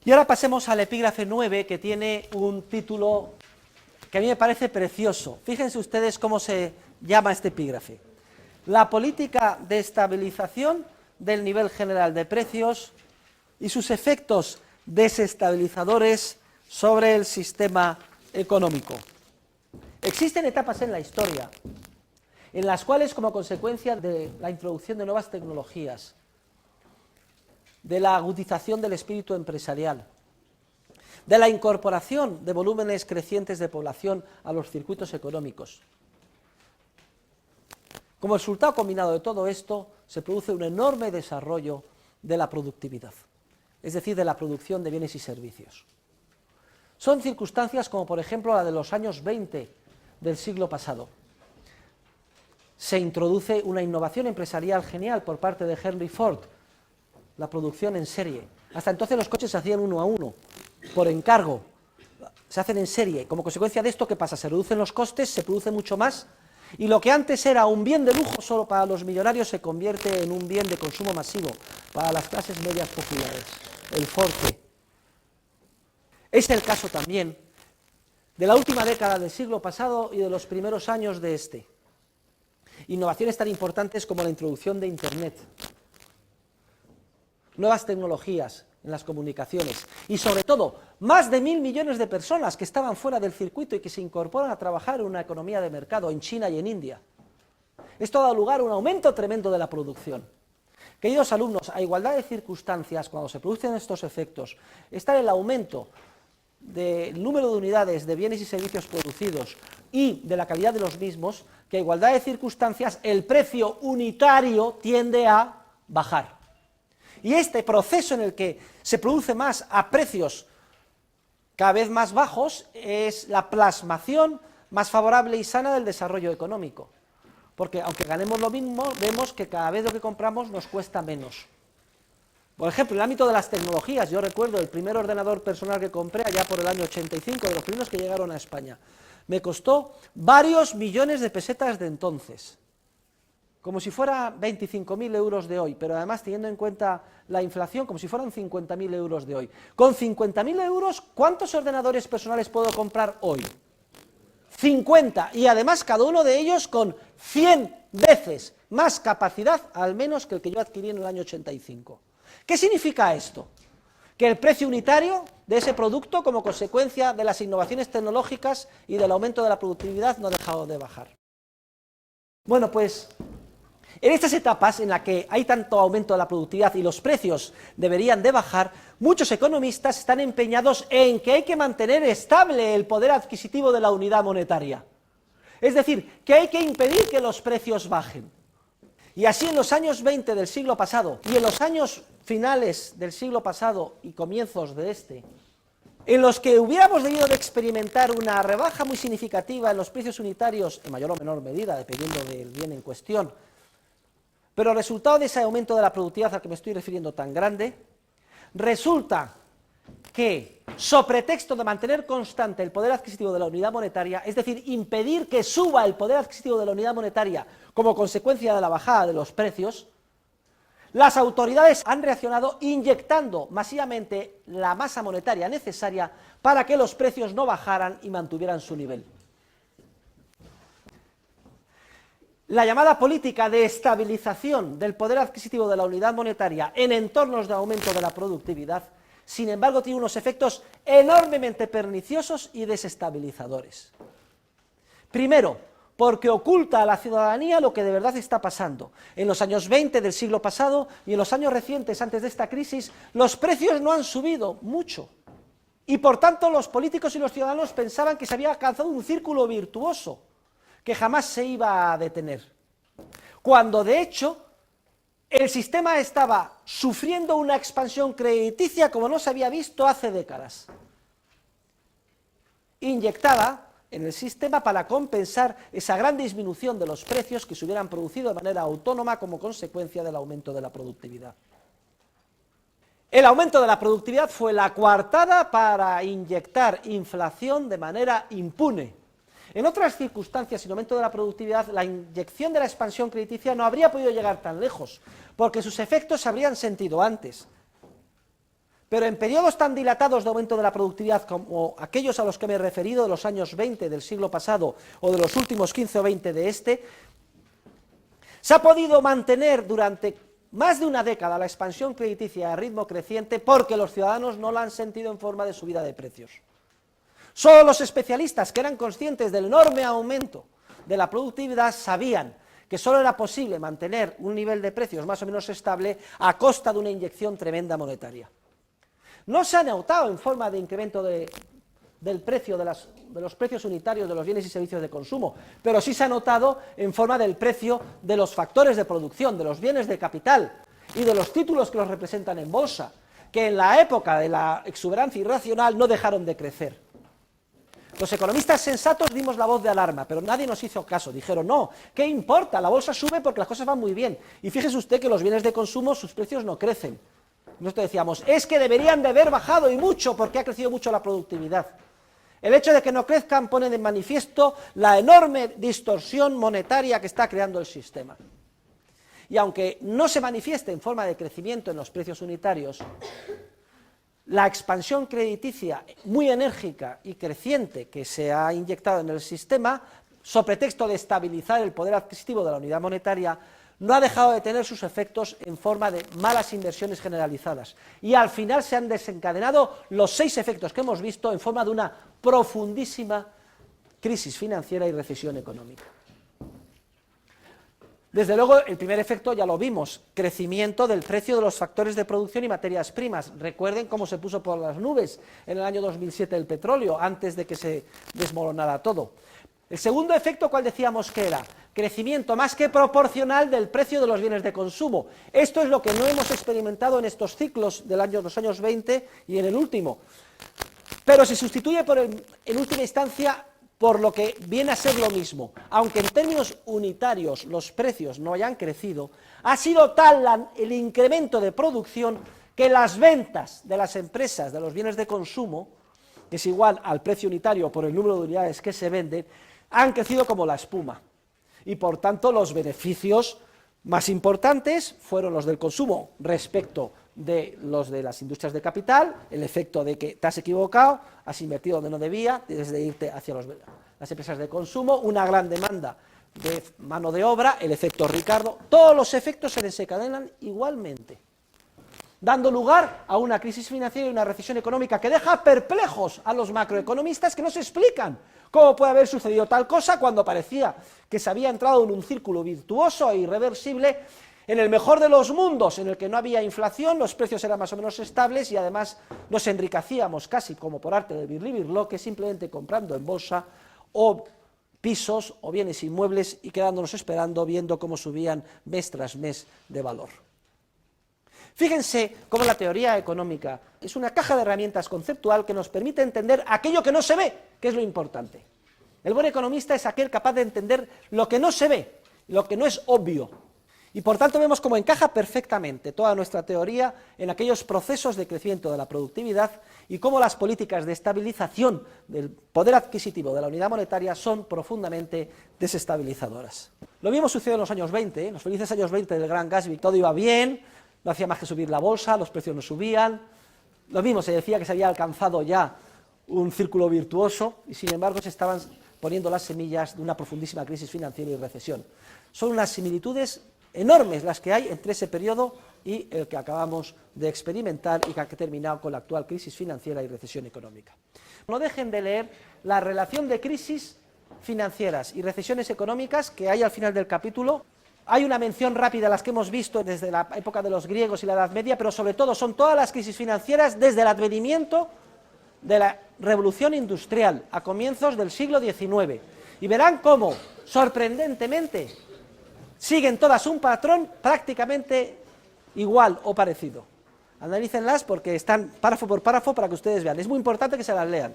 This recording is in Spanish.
Y ahora pasemos al epígrafe 9, que tiene un título que a mí me parece precioso. Fíjense ustedes cómo se llama este epígrafe. La política de estabilización del nivel general de precios y sus efectos desestabilizadores sobre el sistema económico. Existen etapas en la historia en las cuales, como consecuencia de la introducción de nuevas tecnologías, de la agudización del espíritu empresarial, de la incorporación de volúmenes crecientes de población a los circuitos económicos, como resultado combinado de todo esto, se produce un enorme desarrollo de la productividad, es decir, de la producción de bienes y servicios. Son circunstancias como, por ejemplo, la de los años 20 del siglo pasado. Se introduce una innovación empresarial genial por parte de Henry Ford, la producción en serie. Hasta entonces los coches se hacían uno a uno, por encargo, se hacen en serie. Como consecuencia de esto, ¿qué pasa? Se reducen los costes, se produce mucho más, y lo que antes era un bien de lujo solo para los millonarios se convierte en un bien de consumo masivo para las clases medias populares, el Forte. Es el caso también de la última década del siglo pasado y de los primeros años de este. Innovaciones tan importantes como la introducción de Internet, nuevas tecnologías en las comunicaciones y, sobre todo, más de 1.000 millones de personas que estaban fuera del circuito y que se incorporan a trabajar en una economía de mercado en China y en India. Esto ha dado lugar a un aumento tremendo de la producción. Queridos alumnos, a igualdad de circunstancias, cuando se producen estos efectos, está el aumento del número de unidades de bienes y servicios producidos y de la calidad de los mismos, que a igualdad de circunstancias el precio unitario tiende a bajar. Y este proceso en el que se produce más a precios cada vez más bajos es la plasmación más favorable y sana del desarrollo económico. Porque aunque ganemos lo mismo, vemos que cada vez lo que compramos nos cuesta menos. Por ejemplo, en el ámbito de las tecnologías, yo recuerdo el primer ordenador personal que compré allá por el año 85, de los primeros que llegaron a España. Me costó varios millones de pesetas de entonces, como si fuera 25.000 euros de hoy, pero además teniendo en cuenta la inflación, como si fueran 50.000 euros de hoy. Con 50.000 euros, ¿cuántos ordenadores personales puedo comprar hoy? 50, y además cada uno de ellos con 100 veces más capacidad, al menos que el que yo adquirí en el año 85. ¿Qué significa esto? Que el precio unitario de ese producto, como consecuencia de las innovaciones tecnológicas y del aumento de la productividad, no ha dejado de bajar. Bueno, pues en estas etapas en las que hay tanto aumento de la productividad y los precios deberían de bajar, muchos economistas están empeñados en que hay que mantener estable el poder adquisitivo de la unidad monetaria. Es decir, que hay que impedir que los precios bajen. Y así en los años 20 del siglo pasado y en los años finales del siglo pasado y comienzos de este, en los que hubiéramos debido de experimentar una rebaja muy significativa en los precios unitarios, en mayor o menor medida, dependiendo del bien en cuestión, pero el resultado de ese aumento de la productividad al que me estoy refiriendo tan grande, resulta que, so pretexto de mantener constante el poder adquisitivo de la unidad monetaria, es decir, impedir que suba el poder adquisitivo de la unidad monetaria como consecuencia de la bajada de los precios, las autoridades han reaccionado inyectando masivamente la masa monetaria necesaria para que los precios no bajaran y mantuvieran su nivel. La llamada política de estabilización del poder adquisitivo de la unidad monetaria en entornos de aumento de la productividad, sin embargo, tiene unos efectos enormemente perniciosos y desestabilizadores. Primero, porque oculta a la ciudadanía lo que de verdad está pasando. En los años 20 del siglo pasado y en los años recientes antes de esta crisis, los precios no han subido mucho. Y por tanto los políticos y los ciudadanos pensaban que se había alcanzado un círculo virtuoso, que jamás se iba a detener. Cuando de hecho el sistema estaba sufriendo una expansión crediticia como no se había visto hace décadas, inyectada en el sistema para compensar esa gran disminución de los precios que se hubieran producido de manera autónoma como consecuencia del aumento de la productividad. El aumento de la productividad fue la coartada para inyectar inflación de manera impune. En otras circunstancias, sin aumento de la productividad, la inyección de la expansión crediticia no habría podido llegar tan lejos, porque sus efectos se habrían sentido antes. Pero en periodos tan dilatados de aumento de la productividad como aquellos a los que me he referido, de los años 20 del siglo pasado o de los últimos 15 o 20 de este, se ha podido mantener durante más de una década la expansión crediticia a ritmo creciente porque los ciudadanos no la han sentido en forma de subida de precios. Solo los especialistas que eran conscientes del enorme aumento de la productividad sabían que solo era posible mantener un nivel de precios más o menos estable a costa de una inyección tremenda monetaria. No se ha notado en forma de incremento del precio de los precios unitarios de los bienes y servicios de consumo, pero sí se ha notado en forma del precio de los factores de producción, de los bienes de capital y de los títulos que los representan en bolsa, que en la época de la exuberancia irracional no dejaron de crecer. Los economistas sensatos dimos la voz de alarma, pero nadie nos hizo caso. Dijeron, no, ¿qué importa? La bolsa sube porque las cosas van muy bien. Y fíjese usted que los bienes de consumo, sus precios no crecen. Nosotros decíamos, es que deberían de haber bajado y mucho porque ha crecido mucho la productividad. El hecho de que no crezcan pone de manifiesto la enorme distorsión monetaria que está creando el sistema. Y aunque no se manifieste en forma de crecimiento en los precios unitarios, la expansión crediticia muy enérgica y creciente que se ha inyectado en el sistema, sobre pretexto de estabilizar el poder adquisitivo de la unidad monetaria, no ha dejado de tener sus efectos en forma de malas inversiones generalizadas. Y al final se han desencadenado los 6 efectos que hemos visto en forma de una profundísima crisis financiera y recesión económica. Desde luego, el primer efecto ya lo vimos, crecimiento del precio de los factores de producción y materias primas. Recuerden cómo se puso por las nubes en el año 2007 el petróleo, antes de que se desmoronara todo. El segundo efecto, ¿cuál decíamos que era? Crecimiento más que proporcional del precio de los bienes de consumo. Esto es lo que no hemos experimentado en estos ciclos de los años 20 y en el último. Pero se sustituye en última instancia por lo que viene a ser lo mismo. Aunque en términos unitarios los precios no hayan crecido, ha sido tal el incremento de producción que las ventas de las empresas de los bienes de consumo, que es igual al precio unitario por el número de unidades que se venden, han crecido como la espuma. Y por tanto los beneficios más importantes fueron los del consumo respecto de los de las industrias de capital, el efecto de que te has equivocado, has invertido donde no debía, tienes de irte hacia las empresas de consumo, una gran demanda de mano de obra, el efecto Ricardo, todos los efectos se desencadenan igualmente, dando lugar a una crisis financiera y una recesión económica que deja perplejos a los macroeconomistas que no se explican cómo puede haber sucedido tal cosa cuando parecía que se había entrado en un círculo virtuoso e irreversible, en el mejor de los mundos, en el que no había inflación, los precios eran más o menos estables y además nos enriquecíamos casi como por arte de birlibirloque, simplemente comprando en bolsa o pisos o bienes inmuebles y quedándonos esperando viendo cómo subían mes tras mes de valor. Fíjense cómo la teoría económica es una caja de herramientas conceptual que nos permite entender aquello que no se ve, que es lo importante. El buen economista es aquel capaz de entender lo que no se ve, lo que no es obvio. Y por tanto vemos cómo encaja perfectamente toda nuestra teoría en aquellos procesos de crecimiento de la productividad y cómo las políticas de estabilización del poder adquisitivo de la unidad monetaria son profundamente desestabilizadoras. Lo mismo sucedió en los años 20, en los felices años 20 del Gran Gatsby, todo iba bien, no hacía más que subir la bolsa, los precios no subían, lo mismo se decía que se había alcanzado ya un círculo virtuoso y sin embargo se estaban poniendo las semillas de una profundísima crisis financiera y recesión. Son unas similitudes enormes las que hay entre ese periodo y el que acabamos de experimentar y que ha terminado con la actual crisis financiera y recesión económica. No dejen de leer la relación de crisis financieras y recesiones económicas que hay al final del capítulo. Hay una mención rápida a las que hemos visto desde la época de los griegos y la Edad Media, pero sobre todo son todas las crisis financieras desde el advenimiento de la revolución industrial a comienzos del siglo XIX. Y verán cómo, sorprendentemente, siguen todas un patrón prácticamente igual o parecido. Analícenlas porque están párrafo por párrafo para que ustedes vean. Es muy importante que se las lean.